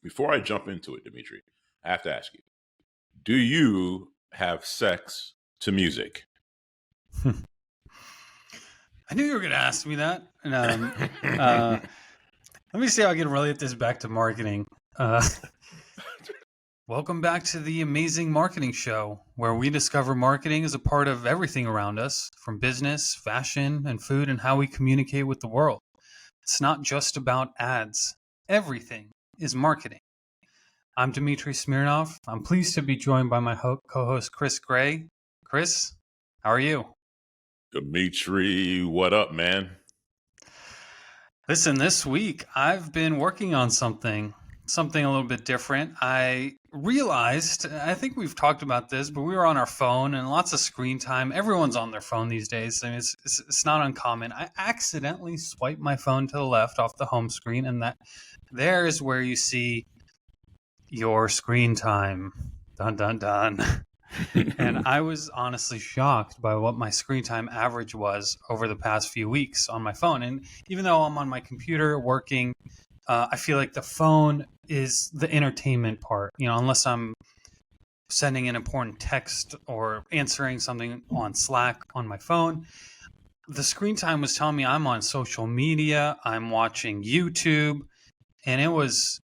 Before I jump into it, Dmitri, I have to ask you, do you have sex to music? I knew you were going to ask me that. And let me see how I can relate this back to marketing. Welcome back to the Amazing Marketing Show, where we discover marketing is a part of everything around us, from business, fashion, and food, and how we communicate with the world. It's not just about ads. Everything is marketing. I'm Dmitri Smirnov. I'm pleased to be joined by my co-host, Chris Gray. Chris, how are you? Dmitri, what up, man? Listen, this week I've been working on something a little bit different. I realized, I think we've talked about this, but we were on our phone and lots of screen time. Everyone's on their phone these days. I mean, it's not uncommon. I accidentally swiped my phone to the left off the home screen, and that there is where you see your screen time. Dun, dun, dun. And I was honestly shocked by what my screen time average was over the past few weeks on my phone. And even though I'm on my computer working, I feel like the phone is the entertainment part, unless I'm sending an important text or answering something on Slack on my phone. The screen time was telling me I'm on social media, I'm watching YouTube, and it was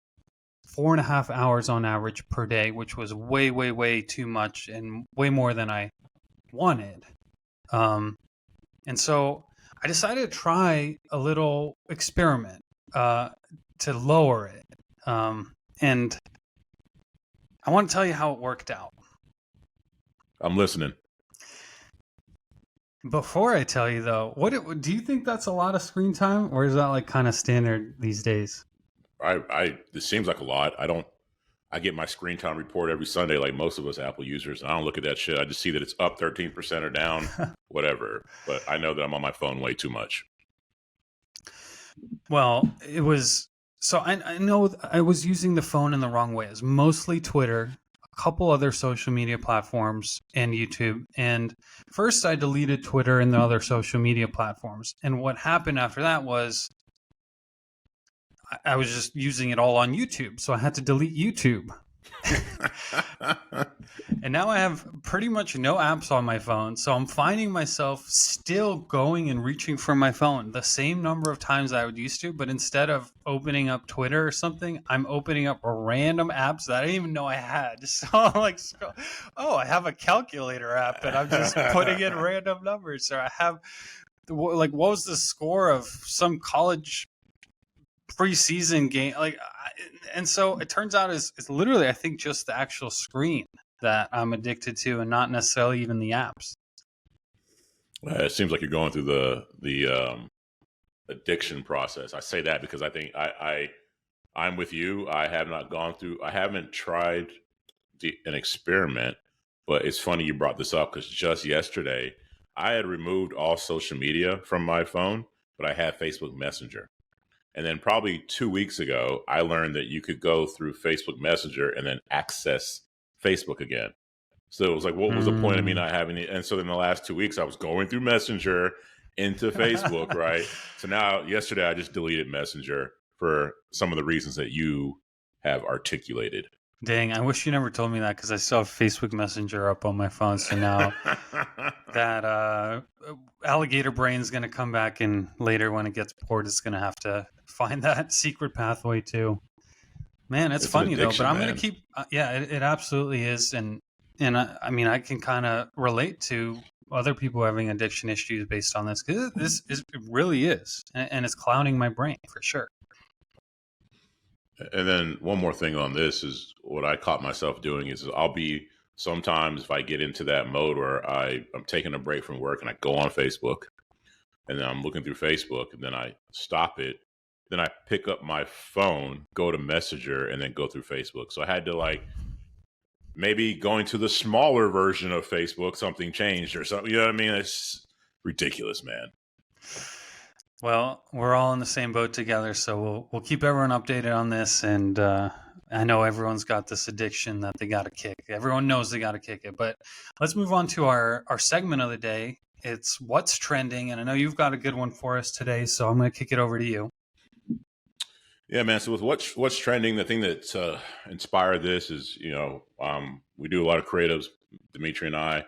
4.5 hours on average per day, which was way, way, way too much and way more than I wanted. And so I decided to try a little experiment to lower it. And I want to tell you how it worked out. I'm listening. Before I tell you, though, do you think that's a lot of screen time, or is that like kind of standard these days? It seems like a lot. I get my screen time report every Sunday, like most of us Apple users. And I don't look at that shit. I just see that it's up 13% or down, whatever. But I know that I'm on my phone way too much. Well, it was, so I know I was using the phone in the wrong way. It was mostly Twitter, a couple other social media platforms, and YouTube. And first I deleted Twitter and the other social media platforms. And what happened after that was I was just using it all on YouTube, so I had to delete YouTube. And now I have pretty much no apps on my phone, so I'm finding myself still going and reaching for my phone the same number of times I would used to, but instead of opening up Twitter or something, I'm opening up random apps that I didn't even know I had. So I'm like, oh, I have a calculator app, and I'm just putting in random numbers. So I have, like, what was the score of some college preseason game, and so it turns out it's literally, I think, just the actual screen that I'm addicted to, and not necessarily even the apps. It seems like you're going through the addiction process. I say that because I think I'm with you. I haven't tried an experiment, but it's funny you brought this up because just yesterday I had removed all social media from my phone, but I had Facebook Messenger. And then probably 2 weeks ago, I learned that you could go through Facebook Messenger and then access Facebook again. So it was like, what was the point of me not having it? And so in the last 2 weeks, I was going through Messenger into Facebook, right? So now, yesterday, I just deleted Messenger for some of the reasons that you have articulated. Dang, I wish you never told me that, because I still have Facebook Messenger up on my phone. So now that alligator brain is going to come back, and later when it gets bored, it's going to have to find that secret pathway too. Man, it's funny though, but I'm going to keep, it absolutely is. And I mean, I can kind of relate to other people having addiction issues based on this, because it really is. And it's clouding my brain for sure. And then one more thing on this is what I caught myself doing is I'll be sometimes, if I get into that mode where I'm taking a break from work and I go on Facebook and then I'm looking through Facebook and then I stop it. Then I pick up my phone, go to Messenger, and then go through Facebook. So I had to maybe going to the smaller version of Facebook, something changed or something. You know what I mean? It's ridiculous, man. Well, we're all in the same boat together, so we'll keep everyone updated on this. And I know everyone's got this addiction that they got to kick. Everyone knows they got to kick it. But let's move on to our segment of the day. It's What's Trending, and I know you've got a good one for us today, so I'm going to kick it over to you. Yeah, man. So with what's trending, the thing that inspired this is, we do a lot of creatives, Dmitri and I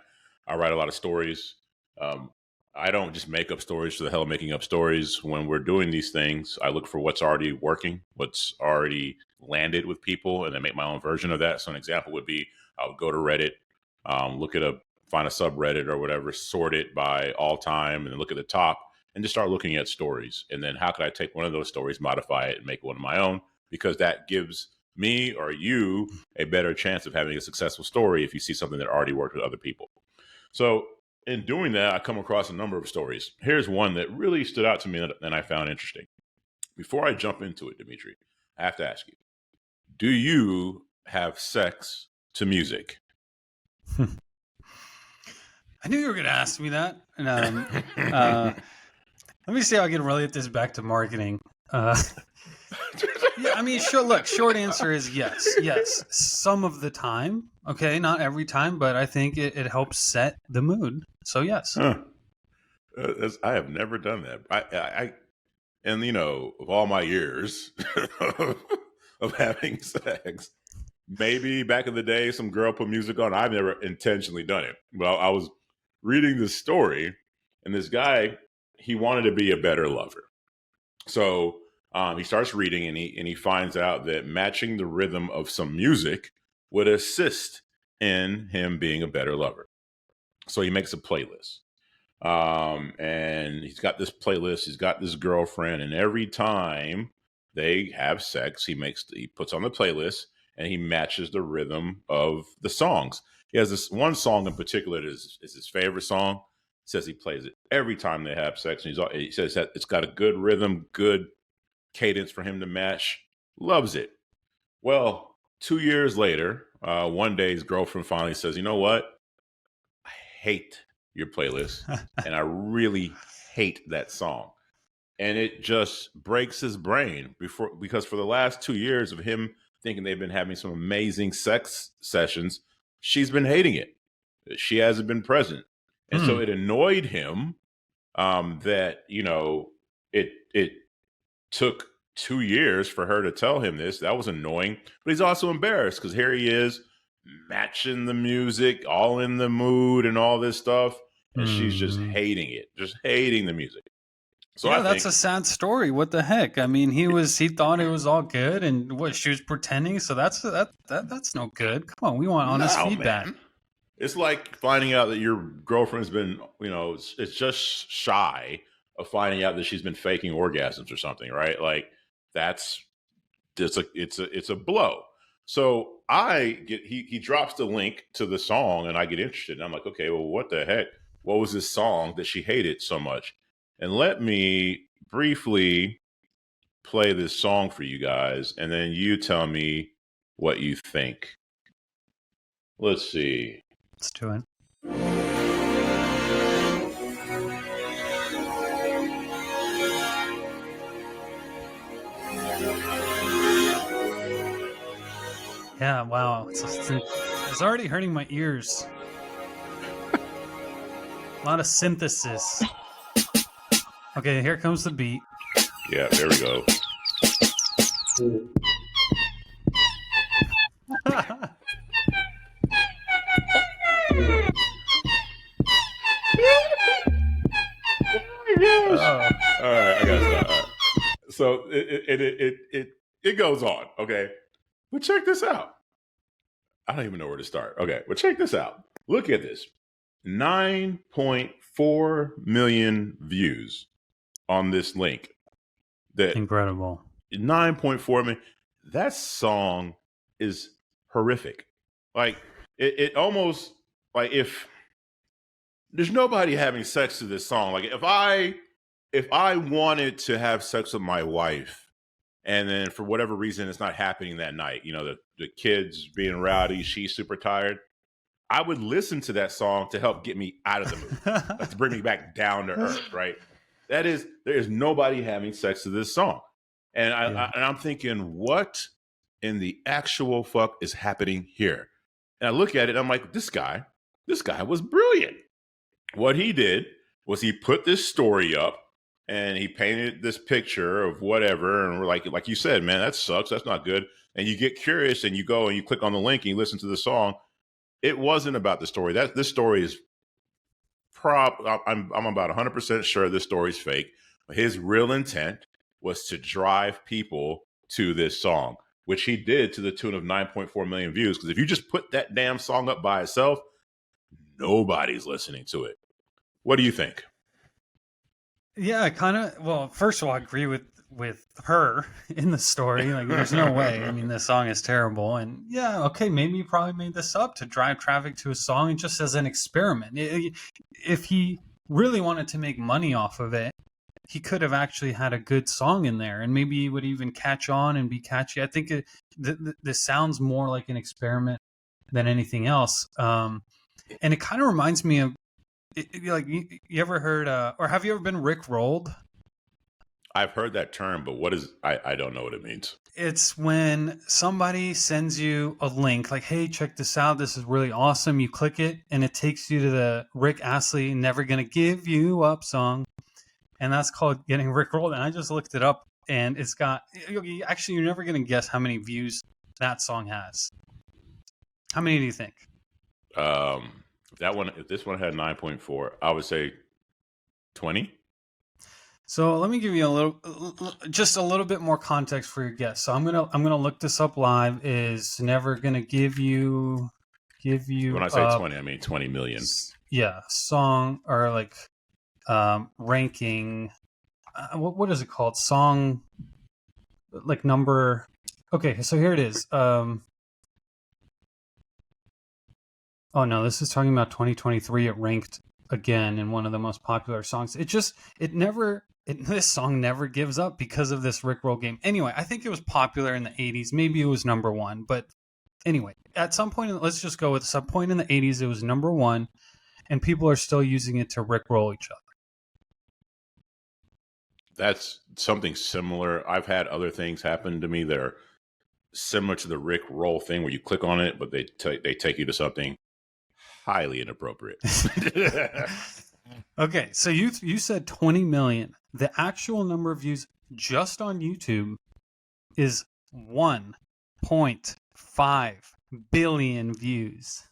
write a lot of stories. Um, I don't just make up stories for the hell of making up stories. When we're doing these things, I look for what's already working, what's already landed with people, and then make my own version of that. So an example would be I would go to Reddit, look at find a subreddit or whatever, sort it by all time, and then look at the top and just start looking at stories. And then how could I take one of those stories, modify it, and make one of my own? Because that gives me or you a better chance of having a successful story if you see something that already worked with other people. So in doing that, I come across a number of stories. Here's one that really stood out to me and I found interesting. Before I jump into it, Dmitri, I have to ask you, do you have sex to music? I knew you were going to ask me that. And let me see how I can relate this back to marketing. Yeah, I mean, sure. Look, short answer is yes. Yes, some of the time. Okay, not every time, but I think it helps set the mood. So yes. Huh. I have never done that. And of all my years of having sex, maybe back in the day, some girl put music on. I've never intentionally done it. Well, I was reading this story, and this guy, he wanted to be a better lover. So he starts reading, and he finds out that matching the rhythm of some music would assist in him being a better lover. So he makes a playlist. And he's got this playlist. He's got this girlfriend, and every time they have sex, he puts on the playlist and he matches the rhythm of the songs. He has this one song in particular that is his favorite song. He says he plays it every time they have sex, and he says that it's got a good rhythm, good cadence for him to match. Loves it. Well, 2 years later, one day his girlfriend finally says, "You know what? I hate your playlist, and I really hate that song." And it just breaks his brain because for the last 2 years of him thinking they've been having some amazing sex sessions, she's been hating it. She hasn't been present. And so it annoyed him that, it took 2 years for her to tell him this. That was annoying. But he's also embarrassed because here he is matching the music, all in the mood and all this stuff. And she's just hating it, just hating the music. So yeah, that's a sad story. What the heck? I mean, he thought it was all good, and what she was pretending. So that's no good. Come on, we want honest feedback. Man. It's like finding out that your girlfriend's been, it's just shy of finding out that she's been faking orgasms or something, right? Like it's a blow. So he drops the link to the song, and I get interested, and I'm like, okay, well, what the heck? What was this song that she hated so much? And let me briefly play this song for you guys, and then you tell me what you think. Let's see. Let's do it. Yeah, wow. It's already hurting my ears. A lot of synthesis. Okay, here comes the beat. Yeah, there we go. All right, I gotta stop. Right. So it goes on, okay? But check this out. I don't even know where to start. Okay, but check this out. Look at this. 9.4 million views on this link. Incredible. 9.4 million. That song is horrific. Like it almost like if there's nobody having sex to this song. Like if I wanted to have sex with my wife and then for whatever reason it's not happening that night, the kids being rowdy, she's super tired, I would listen to that song to help get me out of the mood, like to bring me back down to earth, right? There is nobody having sex to this song. And I'm thinking, what in the actual fuck is happening here? And I look at it, and I'm like, this guy was brilliant. What he did was he put this story up and he painted this picture of whatever, and we're like you said, man, that sucks. That's not good. And you get curious, and you go and you click on the link and you listen to the song. It wasn't about the story. That this story is I'm about 100% sure this story's fake. His real intent was to drive people to this song, which he did to the tune of 9.4 million views. Because if you just put that damn song up by itself, nobody's listening to it. What do you think? Yeah, I kind of. Well, first of all, I agree with her in the story. Like, there's no way. I mean, this song is terrible, and yeah, okay, maybe he probably made this up to drive traffic to a song, and just as an experiment. If he really wanted to make money off of it, he could have actually had a good song in there, and maybe it would even catch on and be catchy. I think this sounds more like an experiment than anything else, and it kind of reminds me of. Like you ever heard or have you ever been Rick rolled? I've heard that term, but what is I don't know what it means. It's when somebody sends you a link like, hey, check this out, this is really awesome. You click it and it takes you to the Rick Astley Never Gonna Give You Up song, and that's called getting Rick rolled. And I just looked it up, and it's got, actually, you're never gonna guess how many views that song has. How many do you think? If this one had 9.4, I would say 20. So let me give you just a little bit more context for your guess. So I'm gonna look this up live. Is Never Gonna Give You When I say 20, I mean 20 million. Yeah, song or like ranking. What is it called? Song, like number. Okay, so here it is. Oh no, this is talking about 2023. It ranked again in one of the most popular songs. This song never gives up because of this Rickroll game. Anyway, I think it was popular in the 80s. Maybe it was number one, but anyway, at some point, let's just go with some point in the 80s, it was number one, and people are still using it to Rickroll each other. That's something similar. I've had other things happen to me that are similar to the Rick roll thing, where you click on it, but they take you to something highly inappropriate. Okay, so you said 20 million. The actual number of views just on YouTube is 1.5 billion views.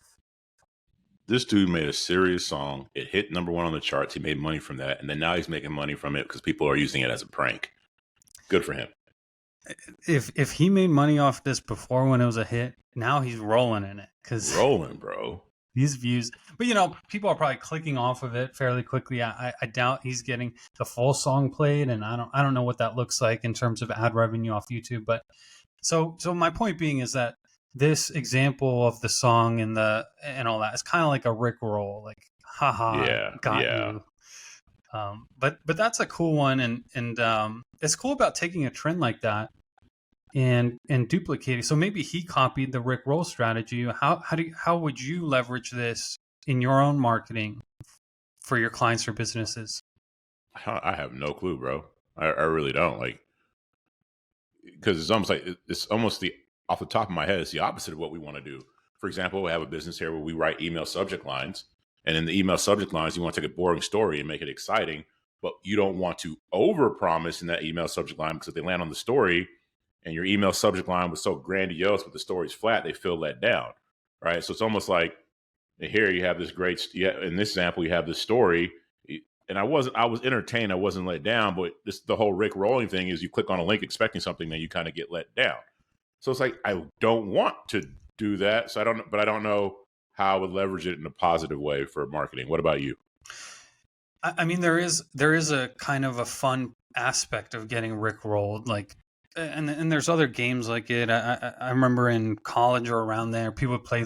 This dude made a serious song. It hit number one on the charts. He made money from that, and then now he's making money from it because people are using it as a prank. Good for him. If he made money off this before when it was a hit, now he's rolling in it. Rolling, bro. These views, but people are probably clicking off of it fairly quickly. I doubt he's getting the full song played, and I don't know what that looks like in terms of ad revenue off YouTube. But so my point being is that this example of the song and all that is kind of like a Rick roll, like haha, got you. But that's a cool one, and it's cool about taking a trend like that and duplicating. So maybe he copied the Rick roll strategy. How would you leverage this in your own marketing for your clients or businesses? I have no clue, bro. I really don't, like, because it's almost the off the top of my head, it's the opposite of what we want to do. For example, we have a business here where we write email subject lines, and in the email subject lines, you want to take a boring story and make it exciting, but you don't want to overpromise in that email subject line, because if they land on the story and your email subject line was so grandiose but the story's flat, they feel let down, right? So it's almost like, here you have this in this example, you have this story, and I was entertained, I wasn't let down, but the whole Rick rolling thing is you click on a link expecting something, then you kind of get let down. So it's like, I don't want to do that, so I don't know how I would leverage it in a positive way for marketing. What about you? I mean, there is a kind of a fun aspect of getting Rick rolled, like, and there's other games like it. I remember in college or around there, people would play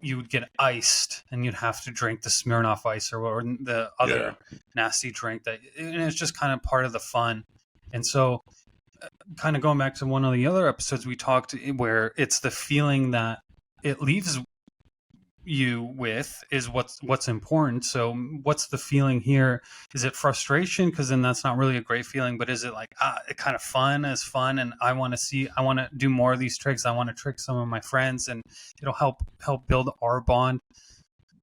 you would get iced, and you'd have to drink the Smirnov ice or the other nasty drink and it's just kind of part of the fun. And so, kind of going back to one of the other episodes we talked, where it's the feeling that it leaves you with is what's important. So what's the feeling here? Is it frustration? Because then that's not really a great feeling. But is it like it kind of fun, and I want to do more of these tricks. I want to trick some of my friends, and it'll help build our bond.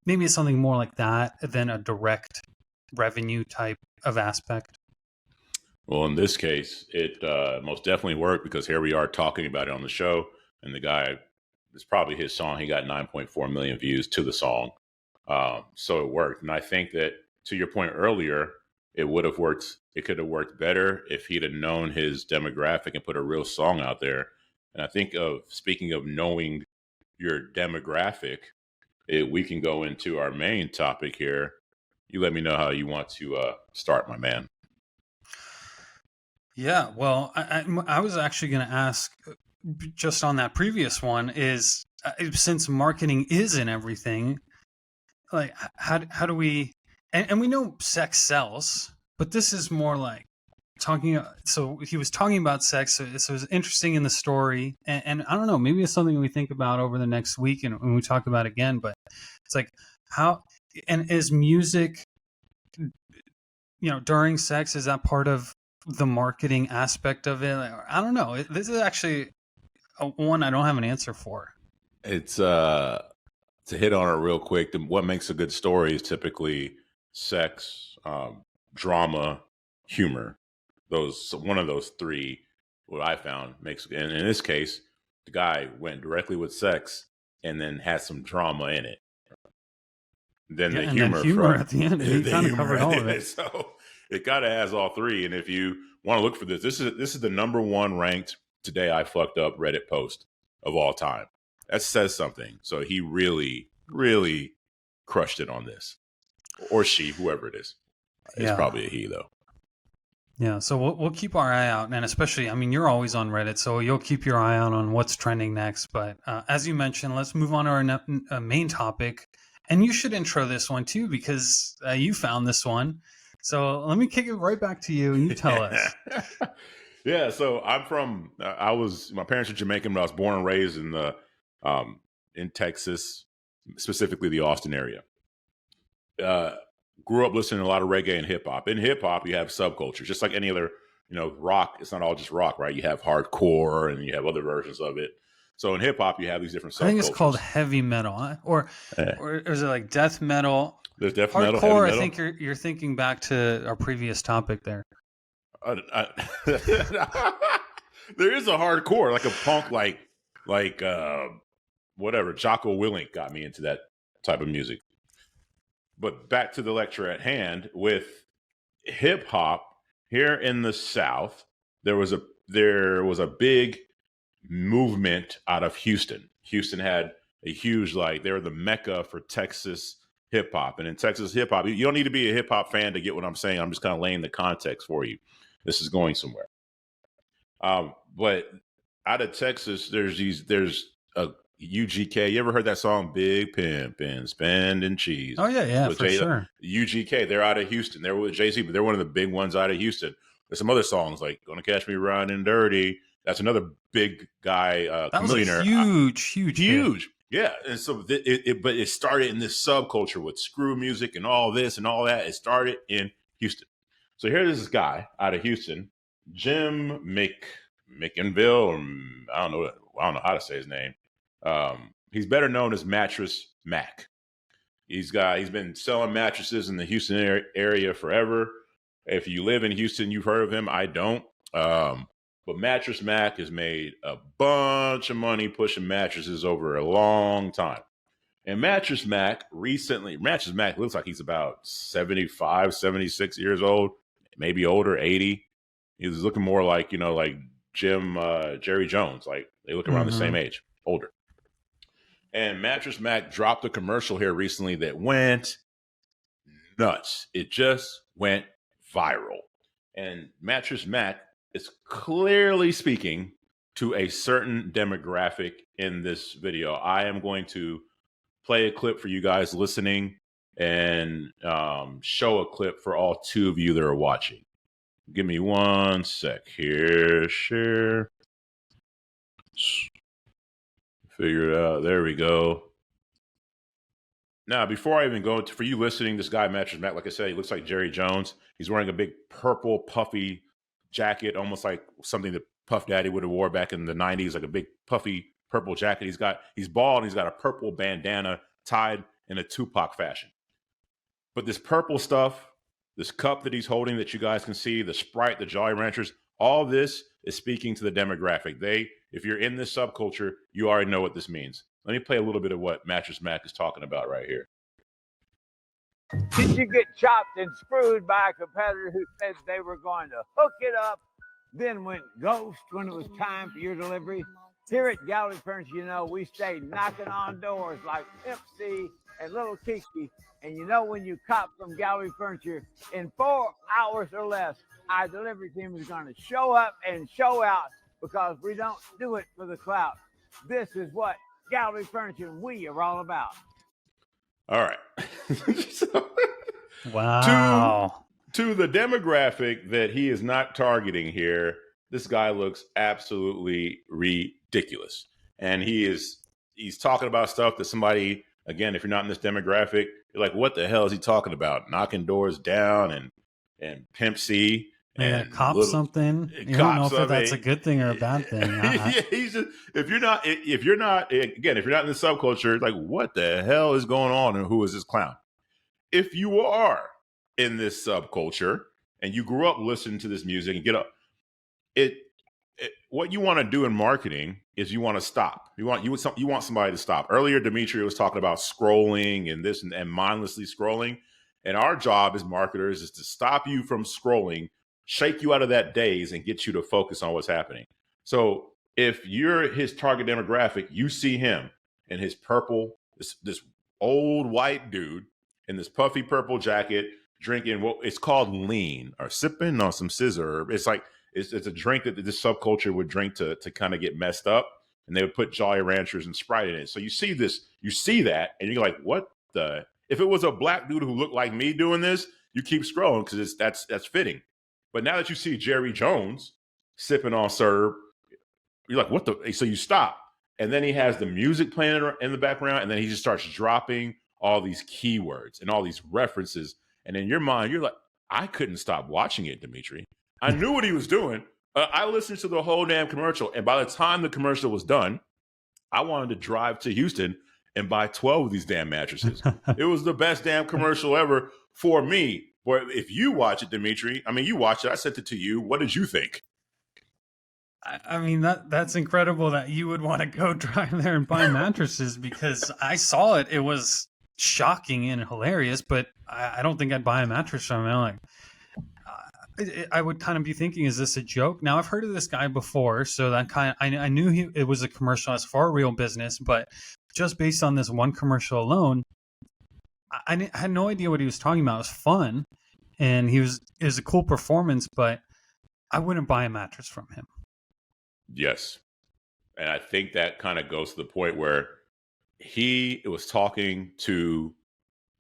Maybe it's something more like that than a direct revenue type of aspect. Well, in this case, it most definitely worked because here we are talking about it on the show, and the guy, it's probably his song. He got 9.4 million views to the song, so it worked. And I think that to your point earlier, it would have worked. It could have worked better if he'd have known his demographic and put a real song out there. And I think of speaking of knowing your demographic, we can go into our main topic here. You let me know how you want to start, my man. Yeah, well, I was actually going to ask just on that previous one is since marketing is in everything, like how do we and we know sex sells, but this is more like talking. So he was talking about sex, so it was interesting in the story, and I don't know, maybe it's something we think about over the next week and when we talk about it again. But it's like how and is music, during sex, is that part of the marketing aspect of it? I don't know. This is actually one I don't have an answer for. It's to hit on it real quick. What makes a good story is typically sex, drama, humor. One of those three. What I found makes, and in this case, the guy went directly with sex and then had some drama in it. Then the humor at the end. He kind of covered all of it. So it kind of has all three. And if you want to look for this is the number one ranked "Today I Fucked Up" Reddit post of all time. That says something. So he really, really crushed it on this, or she, whoever it is. It's probably a he though. Yeah, so we'll keep our eye out, and especially, I mean, you're always on Reddit, so you'll keep your eye out on what's trending next. But as you mentioned, let's move on to our main topic. And you should intro this one too, because you found this one. So let me kick it right back to you, and you tell us. Yeah, so I'm from. My parents are Jamaican, but I was born and raised in Texas, specifically the Austin area. Grew up listening to a lot of reggae and hip hop. In hip hop, you have subcultures, just like any other. Rock. It's not all just rock, right? You have hardcore, and you have other versions of it. So in hip hop, you have these different subcultures. I think it's called heavy metal, or is it like death metal? There's death hardcore, metal. Hardcore. I think you're thinking back to our previous topic there. There is a hardcore, like a punk, like whatever. Jocko Willink got me into that type of music. But back to the lecture at hand with hip hop here in the South, there was a big movement out of Houston. Houston had a huge, they were the mecca for Texas hip hop. And in Texas hip hop, you don't need to be a hip hop fan to get what I'm saying. I'm just kind of laying the context for you. This is going somewhere. But out of Texas, there's a UGK. You ever heard that song, Big Pimpin' Spending Cheese? Oh, yeah, for sure. UGK, they're out of Houston. They're with Jay-Z, but they're one of the big ones out of Houston. There's some other songs like Gonna Catch Me Riding Dirty. That's another big guy, that was millionaire. A huge hit. Yeah. And so, but it started in this subculture with screw music and all this and all that. It started in Houston. So here's this guy out of Houston, Jim McInville. I don't know how to say his name. He's better known as Mattress Mac. He's been selling mattresses in the Houston area forever. If you live in Houston, you've heard of him. I don't. But Mattress Mac has made a bunch of money pushing mattresses over a long time. And Mattress Mac looks like he's about 75, 76 years old, maybe older, 80. He's looking more like, like Jerry Jones. Like they look around the same age, older. And Mattress Mac dropped a commercial here recently that went nuts. It just went viral. And Mattress Mac is clearly speaking to a certain demographic in this video. I am going to play a clip for you guys listening and show a clip for all two of you that are watching. Give me 1 sec here. Share. Figure it out. There we go. Now, before I even go for you listening, this guy, Mattress Mac, like I said, he looks like Jerry Jones. He's wearing a big purple puffy jacket, almost like something that Puff Daddy would have wore back in the 90s, like a big puffy purple jacket. He's bald and he's got a purple bandana tied in a Tupac fashion. But this purple stuff, this cup that he's holding that you guys can see, the Sprite, the Jolly Ranchers, all this is speaking to the demographic. If you're in this subculture, you already know what this means. Let me play a little bit of what Mattress Mac is talking about right here. Did you get chopped and screwed by a competitor who said they were going to hook it up, then went ghost when it was time for your delivery? Here at Gallery Furniture, you know, we stay knocking on doors like Pimp C and Little Kiki. And you know, when you cop from Gallery Furniture, in 4 hours or less, our delivery team is going to show up and show out, because we don't do it for the clout. This is what Gallery Furniture and we are all about. All right. Wow. To the demographic that he is not targeting here, this guy looks absolutely ridiculous. And he's talking about stuff that somebody, again, if you're not in this demographic, you're like, what the hell is he talking about? Knocking doors down and Pimp C. And cop something. You don't know if that's a good thing or a bad thing. Yeah, he's just, if you're not in the subculture, like, what the hell is going on and who is this clown? If you are in this subculture and you grew up listening to this music and get up, what you want to do in marketing is you want to stop. You want somebody to stop. Earlier, Dmitri was talking about scrolling and this and mindlessly scrolling. And our job as marketers is to stop you from scrolling, shake you out of that daze, and get you to focus on what's happening. So if you're his target demographic, you see him in his purple, this old white dude in this puffy purple jacket, drinking what it's called lean, or sipping on some scissor. It's like it's a drink that this subculture would drink to kind of get messed up, and they would put Jolly Ranchers and Sprite in it. So you see that, and you're like, what the? If it was a black dude who looked like me doing this, you keep scrolling because that's fitting. But now that you see Jerry Jones sipping on syrup, you're like, what the? So you stop. And then he has the music playing in the background, and then he just starts dropping all these keywords and all these references. And in your mind, you're like, I couldn't stop watching it, Dmitri. I knew what he was doing. I listened to the whole damn commercial. And by the time the commercial was done, I wanted to drive to Houston and buy 12 of these damn mattresses. It was the best damn commercial ever for me. But if you watch it, Dmitri, I mean, you watched it. I sent it to you. What did you think? I mean, that's incredible that you would want to go drive there and buy mattresses, because I saw it. It was shocking and hilarious, but I don't think I'd buy a mattress from him. Like, I would kind of be thinking, is this a joke? Now, I've heard of this guy before, so that I knew it was a commercial as for a real business, but just based on this one commercial alone, I had no idea what he was talking about. It was fun, and it was a cool performance, but I wouldn't buy a mattress from him. Yes. And I think that kind of goes to the point where he was talking to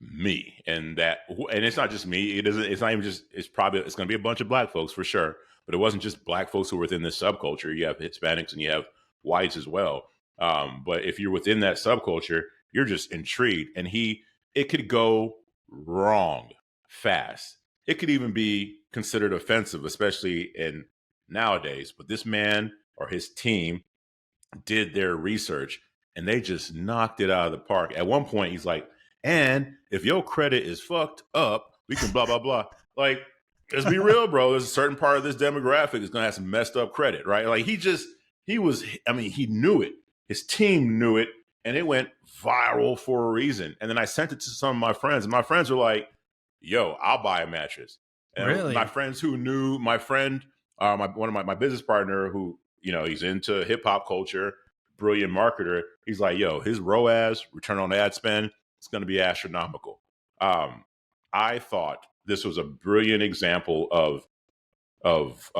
me, and it's not just me. It's not even just, it's going to be a bunch of black folks for sure, but it wasn't just black folks who were within this subculture. You have Hispanics and you have whites as well. But if you're within that subculture, you're just intrigued, and it could go wrong fast. It could even be considered offensive, especially in nowadays. But this man or his team did their research, and they just knocked it out of the park. At one point, he's like, and if your credit is fucked up, we can blah, blah, blah. Like, let's be real, bro. There's a certain part of this demographic that's going to have some messed up credit, right? Like, he knew it. His team knew it, and it went viral for a reason. And then I sent it to some of my friends, and my friends were like, yo, I'll buy a mattress. And really? My friends who knew my friend, one of my business partner who, he's into hip hop culture, brilliant marketer. He's like, yo, his ROAS, return on ad spend, it's going to be astronomical. I thought this was a brilliant example of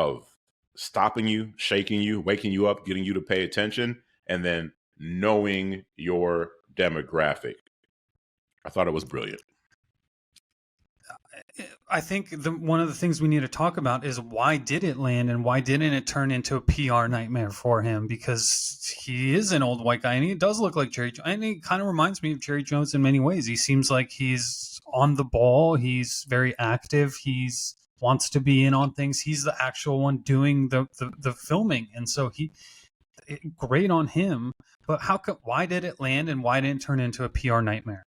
stopping you, shaking you, waking you up, getting you to pay attention, and then knowing your demographic. I thought it was brilliant. I think one of the things we need to talk about is, why did it land, and why didn't it turn into a PR nightmare for him? Because he is an old white guy, and he does look like Jerry Jones, and he kind of reminds me of Jerry Jones in many ways. He seems like he's on the ball. He's very active. He's wants to be in on things. He's the actual one doing the filming, and so great on him. But why did it land, and why didn't it turn into a PR nightmare?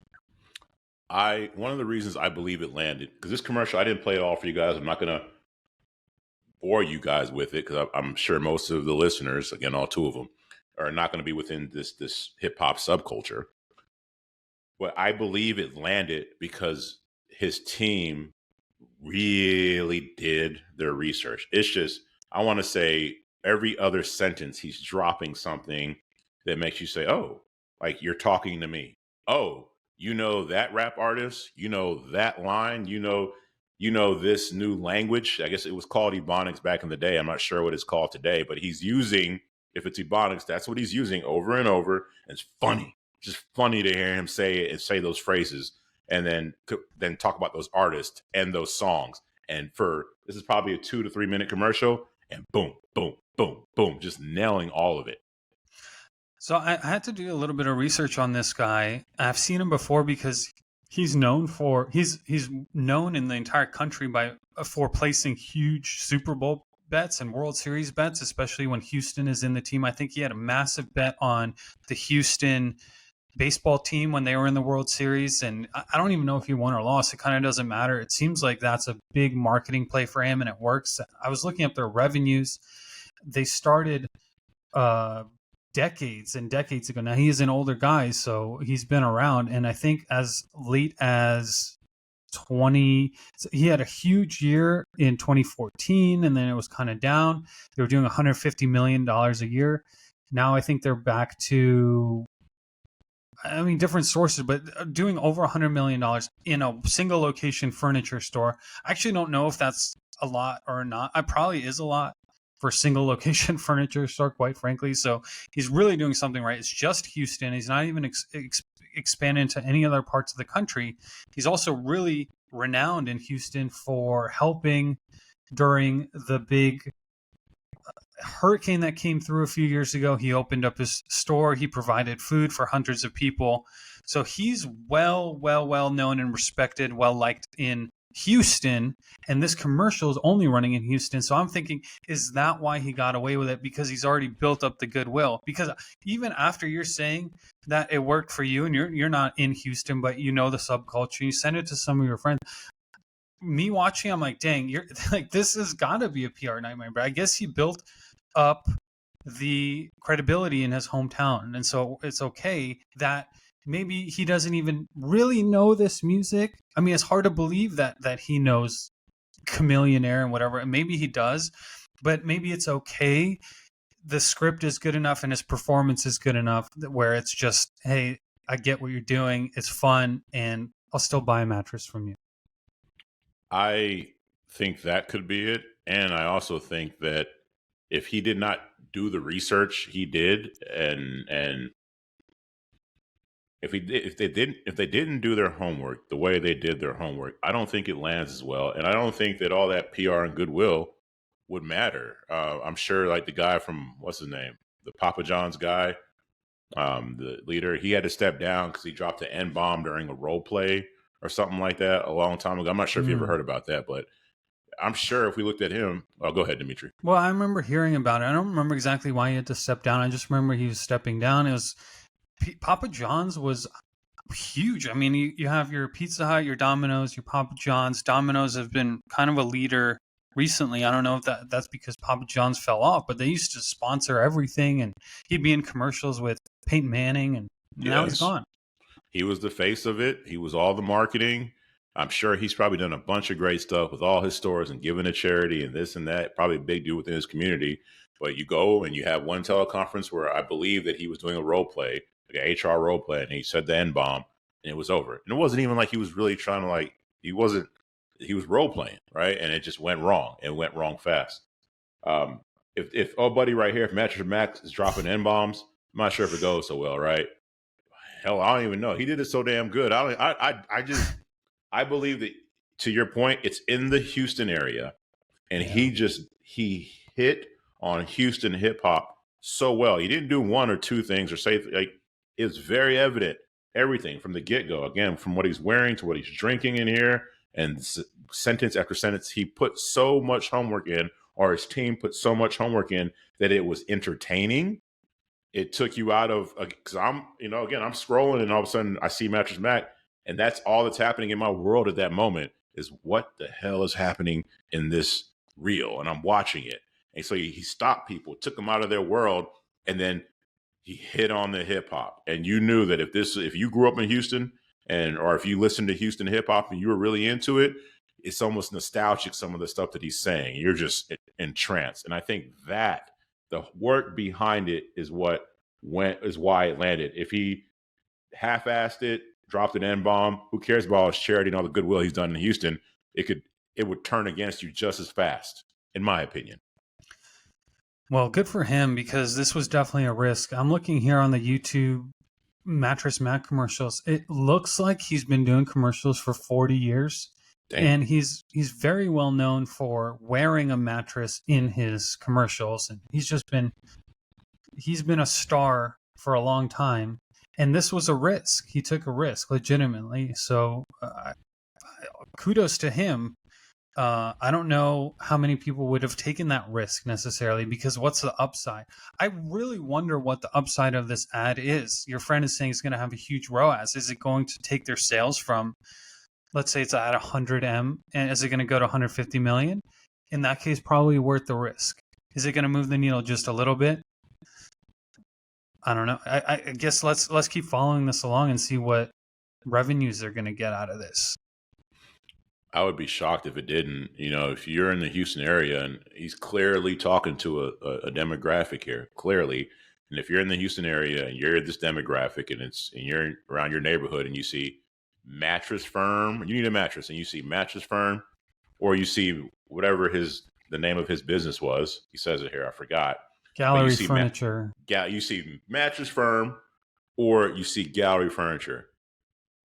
One of the reasons I believe it landed, because this commercial, I didn't play it all for you guys. I'm not going to bore you guys with it, because I'm sure most of the listeners, again, all two of them, are not going to be within this hip hop subculture. But I believe it landed because his team really did their research. It's just, I want to say every other sentence, he's dropping something that makes you say, oh, like you're talking to me. Oh, you know that rap artist, you know that line, you know this new language. I guess it was called Ebonics back in the day. I'm not sure what it's called today, but he's using, if it's Ebonics, that's what he's using over and over. And it's funny. Just funny to hear him say it and say those phrases, and then talk about those artists and those songs. And this is probably a 2 to 3 minute commercial, and boom, boom, boom, boom, just nailing all of it. So I had to do a little bit of research on this guy. I've seen him before because he's known in the entire country for placing huge Super Bowl bets and World Series bets, especially when Houston is in the team. I think he had a massive bet on the Houston baseball team when they were in the World Series, and I don't even know if he won or lost. It kind of doesn't matter. It seems like that's a big marketing play for him, and it works. I was looking up their revenues. They started decades and decades ago. Now he is an older guy, so he's been around, and I think as late as he had a huge year in 2014, and then it was kind of down. They were doing $150 million a year. Now I think they're back to, I mean, different sources, but doing over $100 million in a single location furniture store. I actually don't know if that's a lot or not. It probably is a lot for a single location furniture store, quite frankly. So he's really doing something right. It's just Houston. He's not even expanding to any other parts of the country. He's also really renowned in Houston for helping during the big hurricane that came through a few years ago. He opened up his store. He provided food for hundreds of people. So he's well known and respected, well liked in Houston, and this commercial is only running in Houston. So I'm thinking, is that why he got away with it? Because he's already built up the goodwill. Because even after you're saying that it worked for you, and you're not in Houston, but you know the subculture, you send it to some of your friends. Me watching, I'm like, dang, you're like, this has got to be a PR nightmare. But I guess he built up the credibility in his hometown, and so it's okay that maybe he doesn't even really know this music. I mean, it's hard to believe that he knows Chameleonaire and whatever. And maybe he does, but maybe it's okay. The script is good enough and his performance is good enough where it's just, hey, I get what you're doing. It's fun, and I'll still buy a mattress from you. I think that could be it. And I also think that if he did not do the research he did, and if they didn't do their homework the way they did their homework, I don't think it lands as well. And I don't think that all that PR and goodwill would matter. I'm sure, like the guy from, what's his name, the Papa John's guy, the leader, he had to step down because he dropped an N-bomb during a role play or something like that a long time ago. I'm not sure if you ever heard about that, but I'm sure if we looked at him, oh, go ahead, Dmitri. Well, I remember hearing about it. I don't remember exactly why he had to step down. I just remember he was stepping down. It was Papa John's was huge. I mean, you have your Pizza Hut, your Domino's, your Papa John's. Domino's have been kind of a leader recently. I don't know if that's because Papa John's fell off, but they used to sponsor everything, and he'd be in commercials with Peyton Manning, and now he's gone. He was the face of it. He was all the marketing. I'm sure he's probably done a bunch of great stuff with all his stores and given to charity and this and that. Probably a big deal within his community. But you go and you have one teleconference where I believe that he was doing a role play, like an HR role play, and he said the N-bomb, and it was over. And it wasn't even like he was really trying to, he was role playing, right? And it just went wrong. It went wrong fast. If oh buddy right here, if Mattress Mac is dropping N-bombs, I'm not sure if it goes so well, right? Hell, I don't even know. He did it so damn good. I believe that, to your point, it's in the Houston area, and he hit on Houston hip hop so well. He didn't do one or two things or say, like, it's very evident, everything from the get-go, again, from what he's wearing to what he's drinking in here, and sentence after sentence, he put so much homework in, or his team put so much homework in, that it was entertaining. It took you out of, because I'm scrolling, and all of a sudden I see Mattress Mac, And that's all that's happening in my world at that moment is what the hell is happening in this reel? And I'm watching it. And so he stopped people, took them out of their world, and then he hit on the hip hop. And you knew that if you grew up in Houston or if you listened to Houston hip hop and you were really into it, it's almost nostalgic, some of the stuff that he's saying. You're just entranced. And I think that the work behind it is why it landed. If he half-assed it, dropped an N-bomb, who cares about all his charity and all the goodwill he's done in Houston? It would turn against you just as fast, in my opinion. Well, good for him, because this was definitely a risk. I'm looking here on the YouTube Mattress Mac commercials. It looks like he's been doing commercials for 40 years. Damn. And he's very well known for wearing a mattress in his commercials. And he's been a star for a long time. And this was a risk. He took a risk legitimately. So kudos to him. I don't know how many people would have taken that risk necessarily, because what's the upside? I really wonder what the upside of this ad is. Your friend is saying it's going to have a huge ROAS. Is it going to take their sales from, let's say it's at 100M, and is it going to go to 150 million? In that case, probably worth the risk. Is it going to move the needle just a little bit? I don't know. I guess let's keep following this along and see what revenues they're going to get out of this. I would be shocked if it didn't. If you're in the Houston area, and he's clearly talking to a demographic here, clearly. And if you're in the Houston area and you're this demographic and you're around your neighborhood and you see Mattress Firm, you need a mattress, and you see Mattress Firm, or you see whatever the name of his business was. He says it here. I forgot. Gallery Furniture. You see Mattress Firm, or you see Gallery Furniture.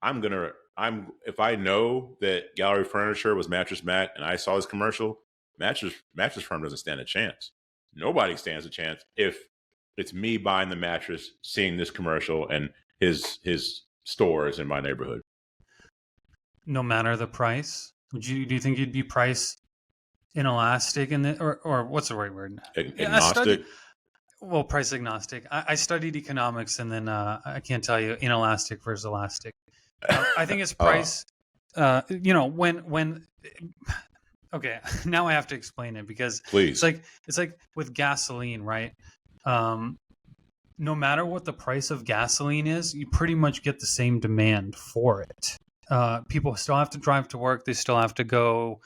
If I know that Gallery Furniture was Mattress Mac and I saw this commercial, Mattress Firm doesn't stand a chance. Nobody stands a chance if it's me buying the mattress, seeing this commercial, and his stores in my neighborhood. No matter the price, do you think you'd be price inelastic in the, or what's the right word? Agnostic. Price agnostic. I studied economics, and then I can't tell you inelastic versus elastic. I think it's price. When. Okay, now I have to explain it, because Please. it's like with gasoline, right? No matter what the price of gasoline is, you pretty much get the same demand for it. People still have to drive to work. They still have to go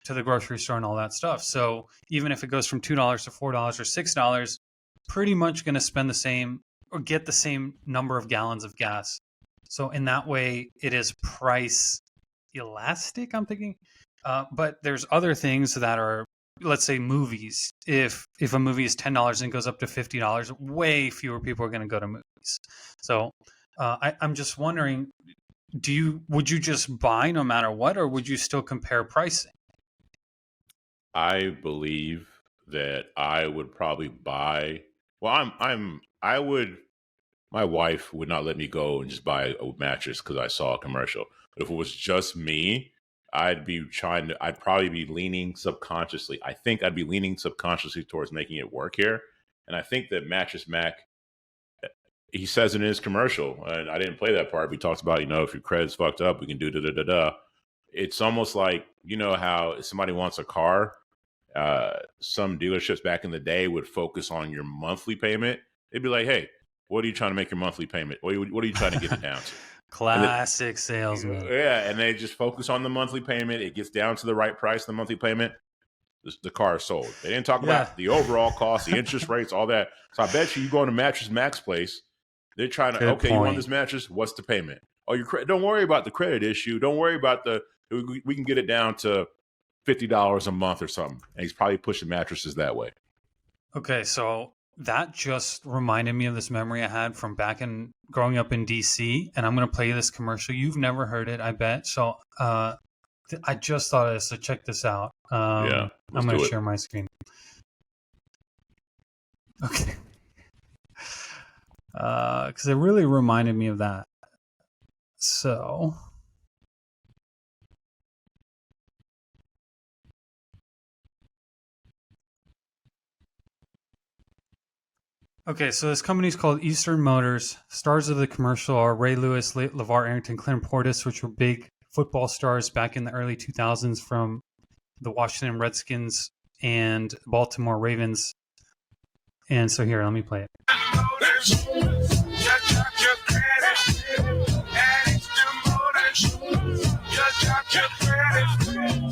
to the grocery store and all that stuff. So even if it goes from $2 to $4 or $6, pretty much going to spend the same or get the same number of gallons of gas. So in that way, it is price elastic, I'm thinking. But there's other things that are, let's say movies. If a movie is $10 and it goes up to $50, way fewer people are going to go to movies. So I'm just wondering, would you just buy no matter what, or would you still compare pricing? I believe that I would probably buy. Well, my wife would not let me go and just buy a mattress because I saw a commercial. But if it was just me, I'd probably be leaning subconsciously. I think I'd be leaning subconsciously towards making it work here. And I think that Mattress Mac, he says in his commercial, and I didn't play that part, but he talks about, if your credit's fucked up, we can do da-da-da-da. It's almost like, how if somebody wants a car, some dealerships back in the day would focus on your monthly payment. They'd be like, hey, what are you trying to make your monthly payment? What are you trying to get it down to? Classic salesman. Yeah, and they just focus on the monthly payment. It gets down to the right price, the monthly payment. The car is sold. They didn't talk about the overall cost, the interest rates, all that. So I bet you go to Mattress Mac's place, they're trying to, you want this mattress? What's the payment? Oh, don't worry about the credit issue. Don't worry about we can get it down to $50 a month or something. And he's probably pushing mattresses that way. Okay, so that just reminded me of this memory I had from back in growing up in DC, and I'm going to play you this commercial. You've never heard it, I bet. So I just thought of this, so check this out. I'm going to share my screen. Okay. Because it really reminded me of that. So... Okay, so this company is called Eastern Motors. Stars of the commercial are Ray Lewis, LeVar Arrington, Clint Portis, which were big football stars back in the early 2000s from the Washington Redskins and Baltimore Ravens. And so here, let me play it.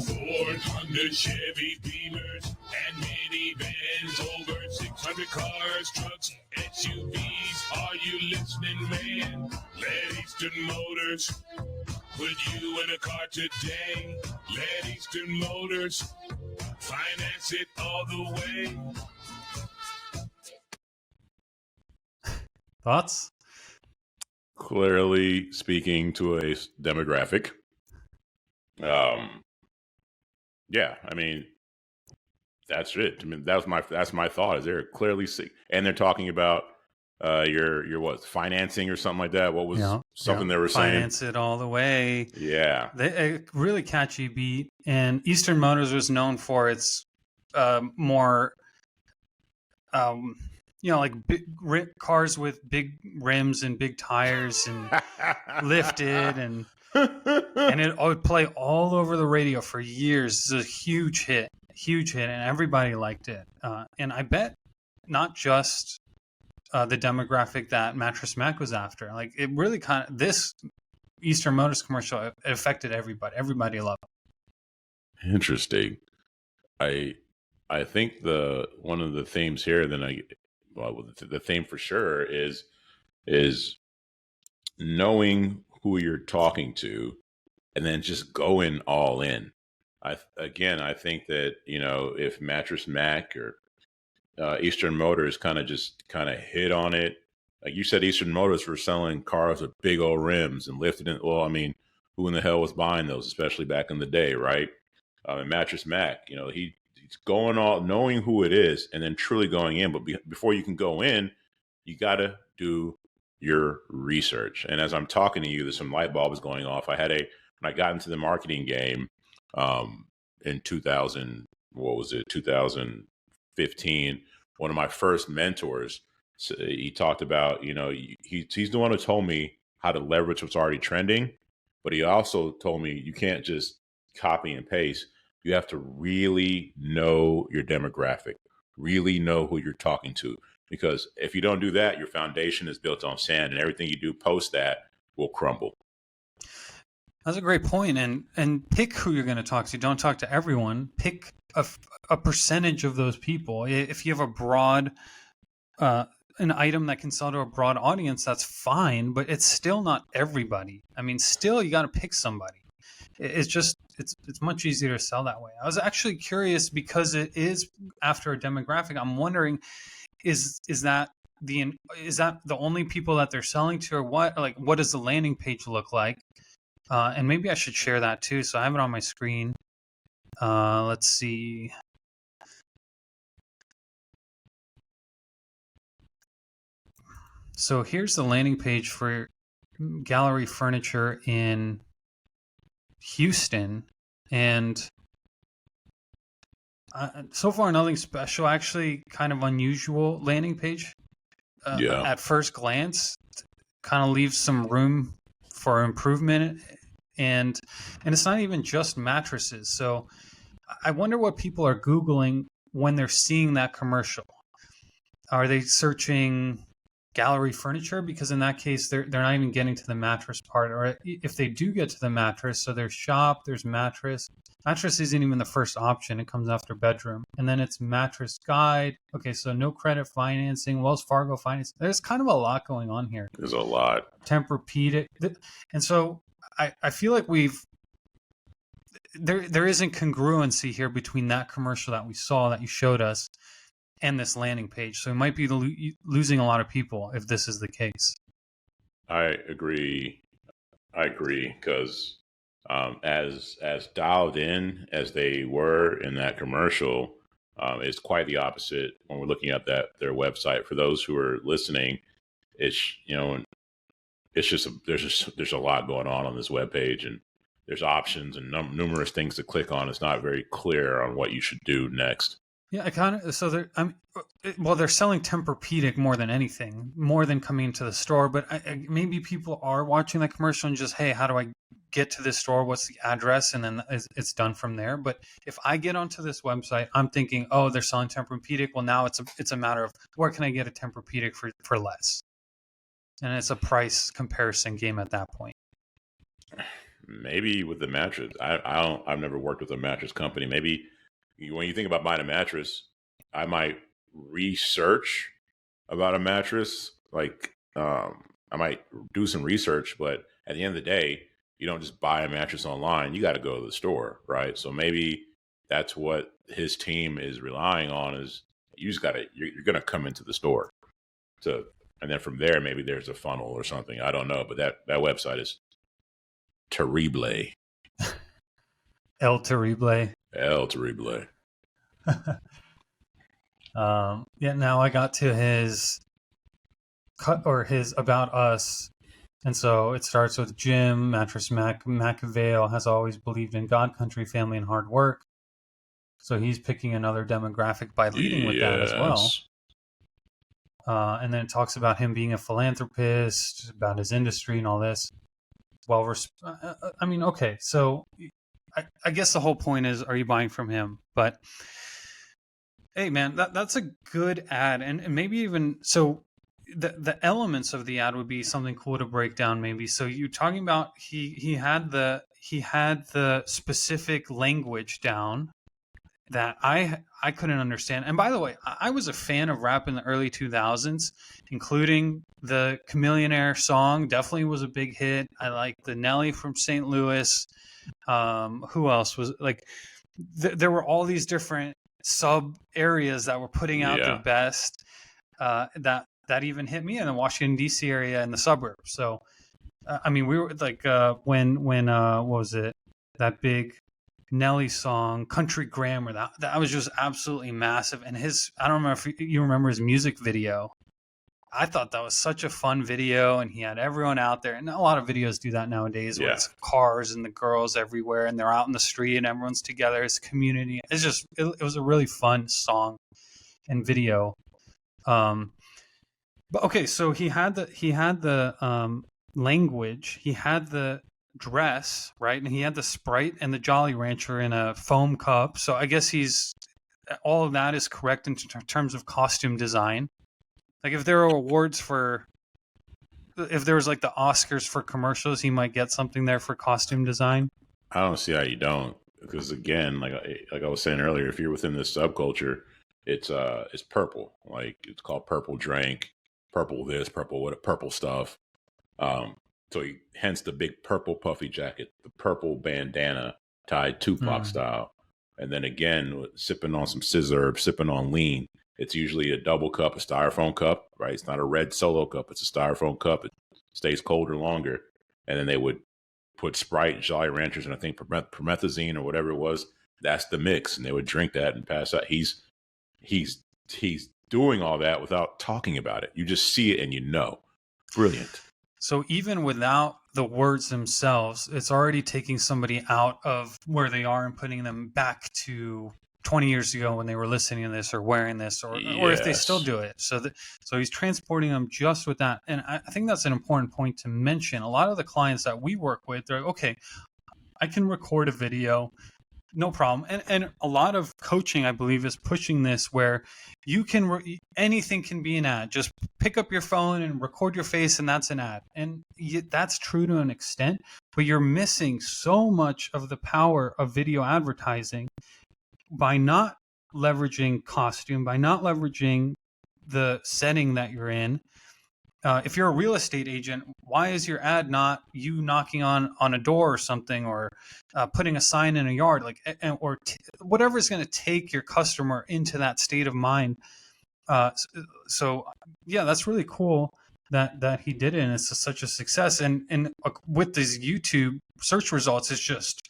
Ford, Honda, Chevy, Beamers, and minivans, over 600 cars, trucks, SUVs. Are you listening, man? Let Eastern Motors put you in a car today. Let Eastern Motors finance it all the way. Thoughts? Clearly speaking to a demographic. Yeah, I mean, that's it. I mean, that's my thought. Is they're clearly and they're talking about your what, financing or something like that. What was something they were saying? Finance it all the way. Yeah, a really catchy beat. And Eastern Motors was known for its more, like big cars with big rims and big tires and lifted and it would play all over the radio for years. It's a huge hit, and everybody liked it. And I bet not just the demographic that Mattress Mac was after. Like, it really this Eastern Motors commercial, it affected everybody. Everybody loved it. Interesting. I think one of the themes here, the theme for sure is knowing who you're talking to, and then just going all in. I think that, if Mattress Mac or Eastern Motors kind of hit on it, like you said, Eastern Motors were selling cars with big old rims and lifted in. Well, I mean, who in the hell was buying those, especially back in the day, right? And Mattress Mac, he's going all, knowing who it is, and then truly going in. But before you can go in, you got to do your research. And as I'm talking to you, there's some light bulbs going off. When I got into the marketing game in 2015, one of my first mentors, he talked about, he's the one who told me how to leverage what's already trending, but he also told me you can't just copy and paste. You have to really know your demographic, really know who you're talking to. Because if you don't do that, your foundation is built on sand, and everything you do post that will crumble. That's a great point. And pick who you're going to talk to. Don't talk to everyone. Pick a percentage of those people. If you have a broad, an item that can sell to a broad audience, that's fine, but it's still not everybody. I mean, still, you got to pick somebody. It's much easier to sell that way. I was actually curious because it is after a demographic. I'm wondering, is that the only people that they're selling to, or what? Like, what does the landing page look like? And maybe I should share that too. So I have it on my screen. Let's see. So here's the landing page for Gallery Furniture in Houston, and so far nothing special. Actually, kind of unusual landing page. At first glance, kind of leaves some room for improvement, and it's not even just mattresses. So I wonder what people are Googling when they're seeing that commercial. Are they searching Gallery Furniture? Because in that case, they're not even getting to the mattress part. Or if they do get to the mattress, so there's shop, there's mattress. Mattress isn't even the first option. It comes after bedroom. And then it's mattress guide. Okay, so no credit financing, Wells Fargo finance. There's kind of a lot going on here. There's a lot. Tempur-Pedic. And so I feel like there isn't congruency here between that commercial that we saw, that you showed us, and this landing page. So it might be losing a lot of people if this is the case. I agree, because as dialed in as they were in that commercial, it's quite the opposite when we're looking at their website. For those who are listening, it's just there's a lot going on this webpage, and there's options and numerous things to click on. It's not very clear on what you should do next. Yeah, I kind of. So they're selling Tempur-Pedic more than anything, more than coming into the store. But maybe people are watching that commercial and just, hey, how do I get to this store? What's the address? And then it's done from there. But if I get onto this website, I'm thinking, oh, they're selling Tempur-Pedic. Well, now it's a matter of where can I get a Tempur-Pedic for less, and it's a price comparison game at that point. Maybe with the mattress, I've never worked with a mattress company. Maybe when you think about buying a mattress, I might research about a mattress. Like, I might do some research, but at the end of the day, you don't just buy a mattress online. You got to go to the store, right? So maybe that's what his team is relying on is you just got to, you're going to come into the store to, and then from there, maybe there's a funnel or something. I don't know, but that website is terrible. El Terrible. El terrible. Yeah, now I got to his cut or his about us. And so it starts with Jim, Mattress Mac, Machiavelli has always believed in God, country, family, and hard work. So he's picking another demographic by leading with that as well. And then it talks about him being a philanthropist, about his industry and all this. Well, I mean, okay, so I guess the whole point is, are you buying from him? But hey, man, that's a good ad, and maybe even so. The elements of the ad would be something cool to break down. Maybe so. You're talking about he had the specific language down that I couldn't understand. And by the way, I was a fan of rap in the early 2000s, including the Chameleonaire song. Definitely was a big hit. I liked the Nelly from St. Louis. Who else was like? There were all these different sub areas that were putting out their best. That even hit me in the Washington D.C. area in the suburbs. So, I mean, we were like when what was it, that big Nelly song, Country Grammar, that was just absolutely massive. And I don't remember if you remember his music video. I thought that was such a fun video, and he had everyone out there. And a lot of videos do that nowadays, where it's cars and the girls everywhere, and they're out in the street, and everyone's together as a community. It's just it was a really fun song and video. But okay, so he had the language, he had the dress, right, and he had the Sprite and the Jolly Rancher in a foam cup. So I guess all of that is correct in terms of costume design. Like if there are awards if there was like the Oscars for commercials, he might get something there for costume design. I don't see how you don't, because again, like I was saying earlier, if you're within this subculture, it's purple. Like it's called purple drink, purple this, purple stuff. So hence the big purple puffy jacket, the purple bandana tied Tupac style, and then again sipping on some scissor, sipping on lean. It's usually a double cup, a styrofoam cup, right? It's not a red Solo cup. It's a styrofoam cup. It stays colder longer. And then they would put Sprite, Jolly Ranchers, and I think promethazine or whatever it was. That's the mix. And they would drink that and pass out. He's doing all that without talking about it. You just see it and you know. Brilliant. So even without the words themselves, it's already taking somebody out of where they are and putting them back to 20 years ago when they were listening to this or wearing this or if they still do it. So he's transporting them just with that. And I think that's an important point to mention. A lot of the clients that we work with, they're like, okay, I can record a video, no problem. And a lot of coaching, I believe, is pushing this where you can, anything can be an ad. Just pick up your phone and record your face and that's an ad. And that's true to an extent, but you're missing so much of the power of video advertising by not leveraging costume, by not leveraging the setting that you're in. If you're a real estate agent, why is your ad not you knocking on a door or something, or putting a sign in a yard, like, or whatever is going to take your customer into that state of mind? So yeah, that's really cool that he did it, and it's such a success. And with these YouTube search results, it's just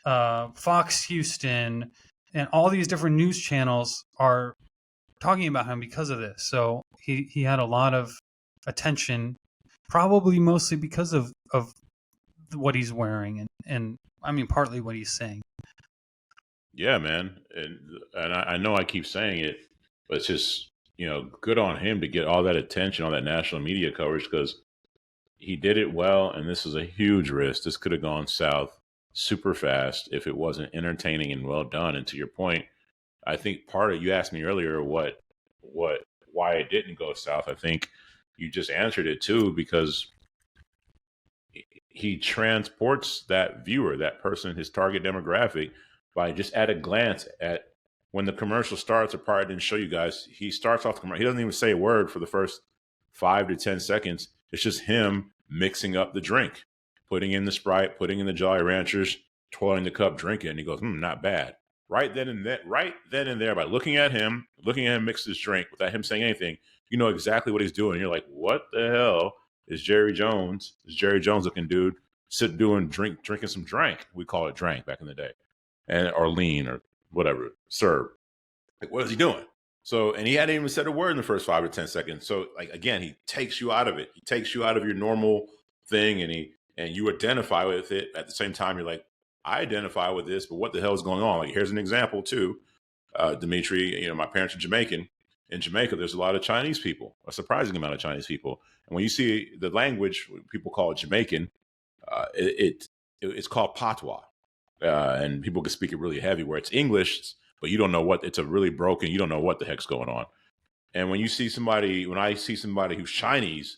Fox Houston and all these different news channels are talking about him because of this. So he had a lot of attention, probably mostly because of what he's wearing and I mean partly what he's saying. Yeah, man, and I know I keep saying it, but it's just good on him to get all that attention, all that national media coverage because he did it well, and this was a huge risk. This could have gone south super fast if it wasn't entertaining and well done. And to your point, I think part of you asked me earlier what why it didn't go south. I think you just answered it too because he transports that viewer, that person, his target demographic, by just at a glance at when the commercial starts. I probably didn't show you guys. He starts off the commercial. He doesn't even say a word for the first 5 to 10 seconds. It's just him mixing up the drink, putting in the Sprite, putting in the Jolly Ranchers, twirling the cup, drinking. And he goes, not bad. Right then and there, by looking at him mix this drink without him saying anything, you know exactly what he's doing. You're like, what the hell is Jerry Jones? This Jerry Jones looking dude drinking some drink. We call it drank back in the day, or lean or whatever, serve. Like, what is he doing? So, and he hadn't even said a word in the first 5 to 10 seconds. So, like, again, he takes you out of it. He takes you out of your normal thing, and you identify with it. At the same time, you're like, I identify with this, but what the hell is going on? Like, here's an example too, Dmitri. My parents are Jamaican. In Jamaica, there's a lot of Chinese people, a surprising amount of Chinese people. And when you see the language, people call it Jamaican. It's called patois, and people can speak it really heavy. Where it's English, but you don't know what. It's a really broken. You don't know what the heck's going on. And when I see somebody who's Chinese,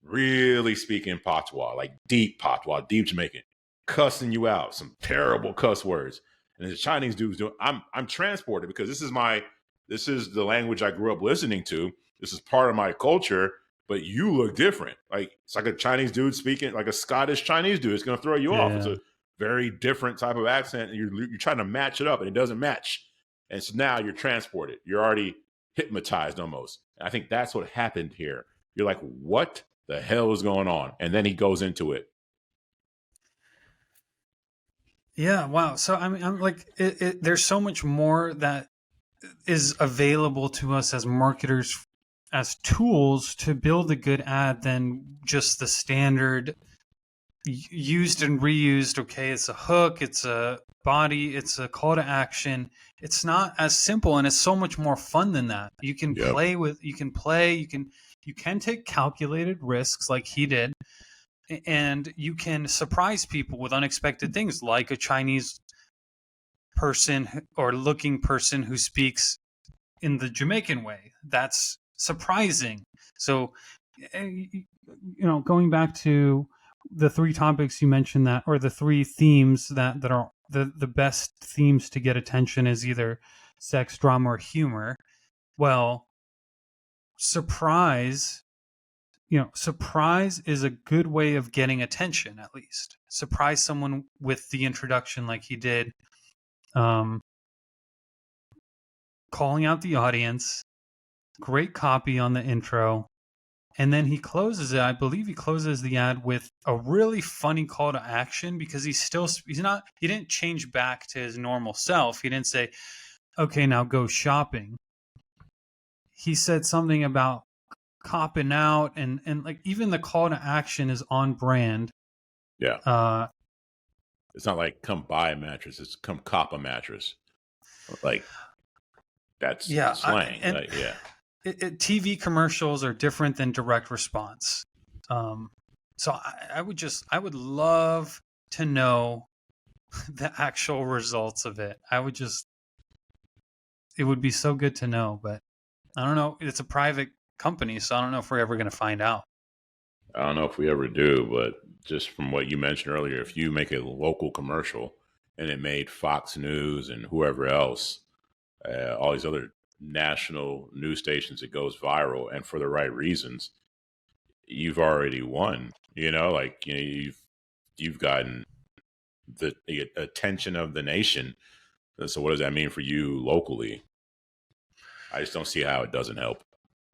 really speaking patois, like deep Jamaican, cussing you out, some terrible cuss words, and the Chinese dudes doing, I'm transported because this is the language I grew up listening to. This is part of my culture, but you look different. Like, it's like a Chinese dude speaking, like a Scottish Chinese dude. It's going to throw you off. It's a very different type of accent. And you're trying to match it up, and it doesn't match. And so now you're transported. You're already hypnotized almost. And I think that's what happened here. You're like, what the hell is going on? And then he goes into it. Yeah, wow. So I'm like, there's so much more that is available to us as marketers, as tools to build a good ad than just the standard used and reused. Okay, it's a hook, it's a body, it's a call to action. It's not as simple, and it's so much more fun than that. You can you can take calculated risks like he did, and you can surprise people with unexpected things, like a Chinese person or looking person who speaks in the Jamaican way. That's surprising. So, going back to the three topics you mentioned, or the three themes that are the best themes to get attention, is either sex, drama, or humor. Well, surprise is a good way of getting attention. At least surprise someone with the introduction like he did, calling out the audience, great copy on the intro, and then he closes it. I believe he closes the ad with a really funny call to action, because he didn't change back to his normal self. He didn't say, okay, now go shopping. He said something about copping out, and like, even the call to action is on brand. Yeah. It's not like come buy a mattress, it's come cop a mattress. Like, that's slang. TV commercials are different than direct response. So I would love to know the actual results of it. It would be so good to know, but I don't know. It's a private company, so I don't know if we're ever going to find out. I don't know if we ever do, but just from what you mentioned earlier, if you make a local commercial and it made Fox News and whoever else, all these other national news stations, it goes viral, and for the right reasons, you've already won. You've gotten the attention of the nation. So what does that mean for you locally? I just don't see how it doesn't help.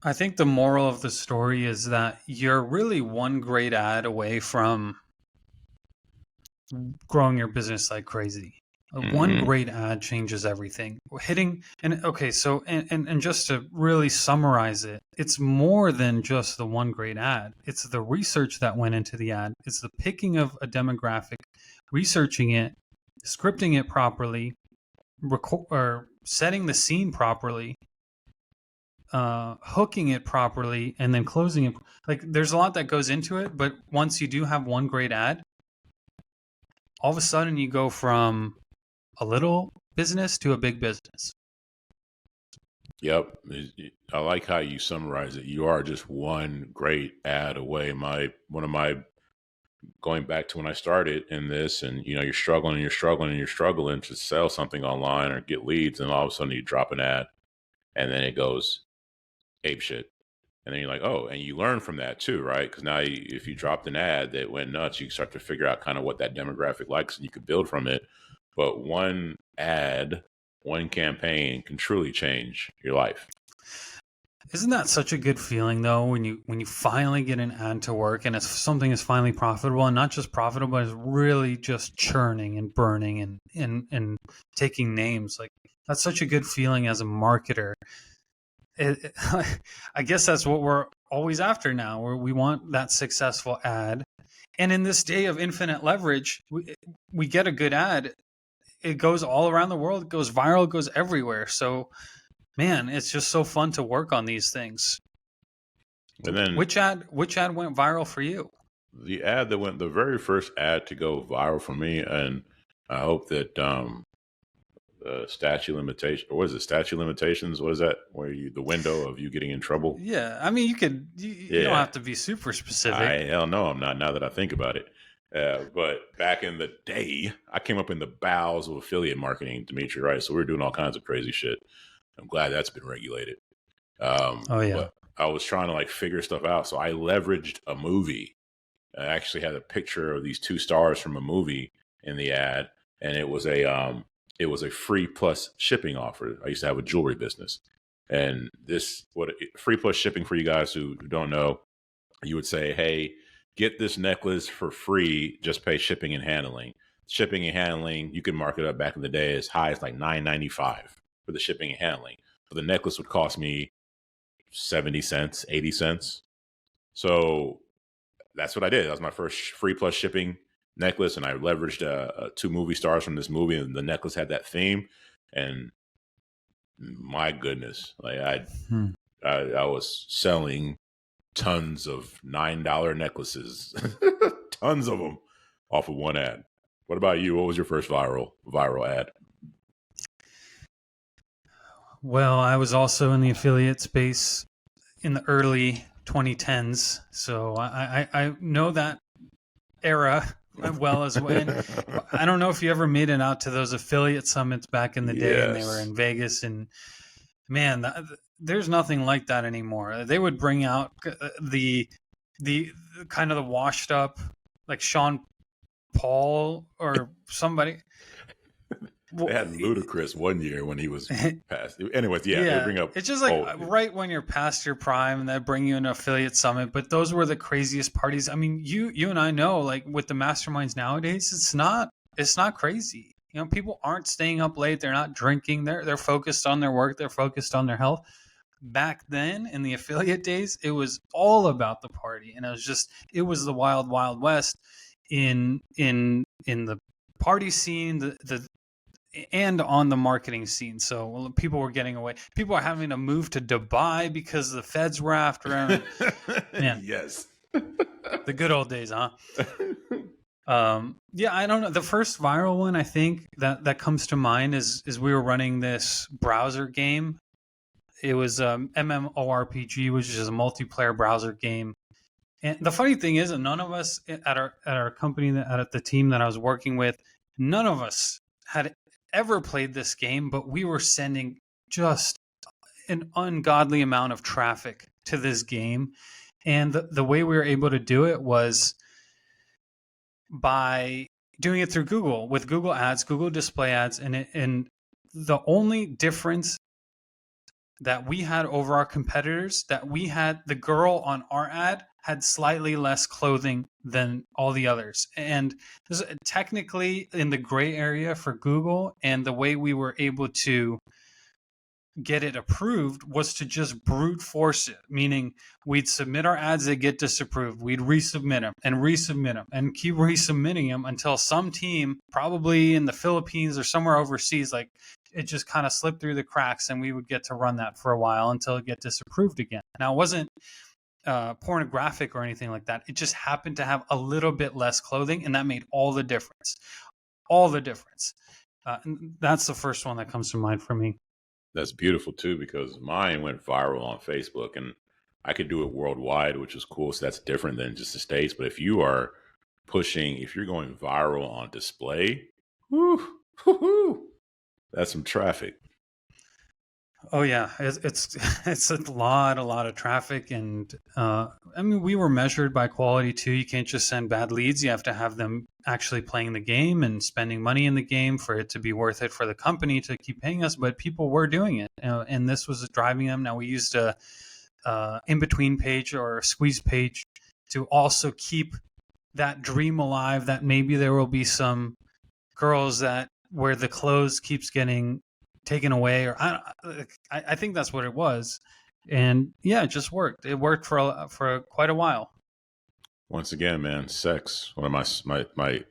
I think the moral of the story is that you're really one great ad away from growing your business like crazy. One great ad changes everything. And just to really summarize it, it's more than just the one great ad. It's the research that went into the ad. It's the picking of a demographic, researching it, scripting it properly, or setting the scene properly, hooking it properly, and then closing it. Like, there's a lot that goes into it, but once you do have one great ad, all of a sudden you go from a little business to a big business. Yep. I like how you summarize it. You are just one great ad away. Going back to when I started in this, and you're struggling to sell something online or get leads, and all of a sudden you drop an ad, and then it goes ape shit. And then you're like, oh, and you learn from that too, right? Because now if you dropped an ad that went nuts, you start to figure out kind of what that demographic likes, and you could build from it. But one ad, one campaign can truly change your life. Isn't that such a good feeling though, when you finally get an ad to work and it's something is finally profitable, and not just profitable, but it's really just churning and burning and taking names? Like, that's such a good feeling as a marketer. I guess that's what we're always after now, where we want that successful ad. And in this day of infinite leverage, we get a good ad, it goes all around the world, it goes viral, it goes everywhere. So, man, it's just so fun to work on these things. And then, which ad went viral for you? The very first ad to go viral for me, and I hope that statute limitations. What is it? Statute limitations. What is that? The window of you getting in trouble? Yeah, I mean, you don't have to be super specific. Hell no, I'm not. Now that I think about it, but back in the day, I came up in the bowels of affiliate marketing, Dmitri. Right, so we were doing all kinds of crazy shit. I'm glad that's been regulated. Oh yeah. But I was trying to figure stuff out, so I leveraged a movie. I actually had a picture of these two stars from a movie in the ad, and it was a free plus shipping offer. I used to have a jewelry business, and free plus shipping, for you guys who don't know, you would say, hey, get this necklace for free, just pay shipping and handling. Shipping and handling, you could mark it up back in the day as high as like $9.95 for the shipping and handling. But the necklace would cost me 70 cents, 80 cents. So that's what I did. That was my first free plus shipping necklace, and I leveraged two movie stars from this movie, and the necklace had that theme. And my goodness, I was selling tons of $9 necklaces, tons of them, off of one ad. What about you? What was your first viral ad? Well, I was also in the affiliate space in the early 2010s, so I know that era well as well. I don't know if you ever made it out to those affiliate summits back in the day, Yes. And they were in Vegas, and man, there's nothing like that anymore. They would bring out the kind of the washed up, like Sean Paul or somebody. They had Ludacris one year when he was past. Anyways, they bring up. It's just right when you're past your prime, and they bring you an affiliate summit. But those were the craziest parties. I mean, you and I know, like with the masterminds nowadays, it's not crazy. People aren't staying up late. They're not drinking. They're focused on their work. They're focused on their health. Back then, in the affiliate days, it was all about the party, and it was the wild, wild west in the party scene, and on the marketing scene. So people were getting away. People are having to move to Dubai because the feds were after them. Man, yes. The good old days, huh? I don't know. The first viral one I think that comes to mind is we were running this browser game. It was MMORPG, which is a multiplayer browser game. And the funny thing is, none of us at our company, at the team that I was working with, none of us had ever played this game, but we were sending just an ungodly amount of traffic to this game. And the way we were able to do it was by doing it through Google, with Google Ads, Google Display Ads, and the only difference that we had over our competitors, that we had the girl on our ad had slightly less clothing than all the others. And this is technically in the gray area for Google. And the way we were able to get it approved was to just brute force it, meaning we'd submit our ads, they get disapproved. We'd resubmit them and keep resubmitting them until some team, probably in the Philippines or somewhere overseas, it just kind of slipped through the cracks, and we would get to run that for a while until it get disapproved again. Now, it wasn't pornographic or anything like that. It just happened to have a little bit less clothing, and that made all the difference. All the difference. And that's the first one that comes to mind for me. That's beautiful too, because mine went viral on Facebook, and I could do it worldwide, which is cool. So that's different than just the States. But if you're going viral on display, whoo, that's some traffic. Oh yeah, it's it's a lot of traffic, and I mean, we were measured by quality too. You can't just send bad leads. You have to have them actually playing the game and spending money in the game for it to be worth it for the company to keep paying us. But people were doing it, and this was driving them. Now we used a in between page or a squeeze page to also keep that dream alive that maybe there will be some girls that where the clothes keeps getting taken away, or I think that's what it was. And yeah, it just worked. It worked for quite a while. Once again, man, sex. One of my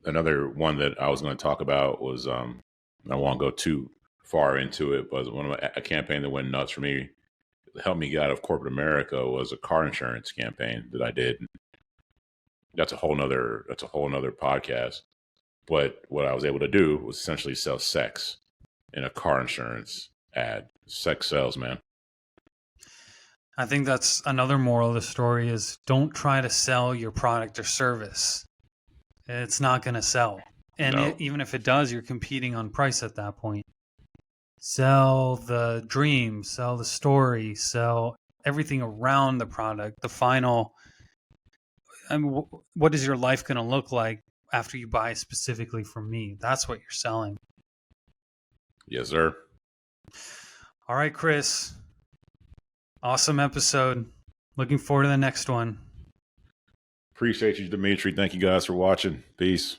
another one that I was going to talk about was I won't go too far into it, but one of a campaign that went nuts for me, helped me get out of corporate America, was a car insurance campaign that I did. That's a whole nother podcast. But what I was able to do was essentially sell sex in a car insurance ad. Sex sells, man. I think that's another moral of the story is don't try to sell your product or service. It's not going to sell. And No. even if it does, you're competing on price at that point. Sell the dream, sell the story, sell everything around the product. The final, I mean, what is your life going to look like after you buy specifically from me? That's what you're selling. Yes, sir. All right, Chris. Awesome episode. Looking forward to the next one. Appreciate you, Dmitri. Thank you guys for watching. Peace.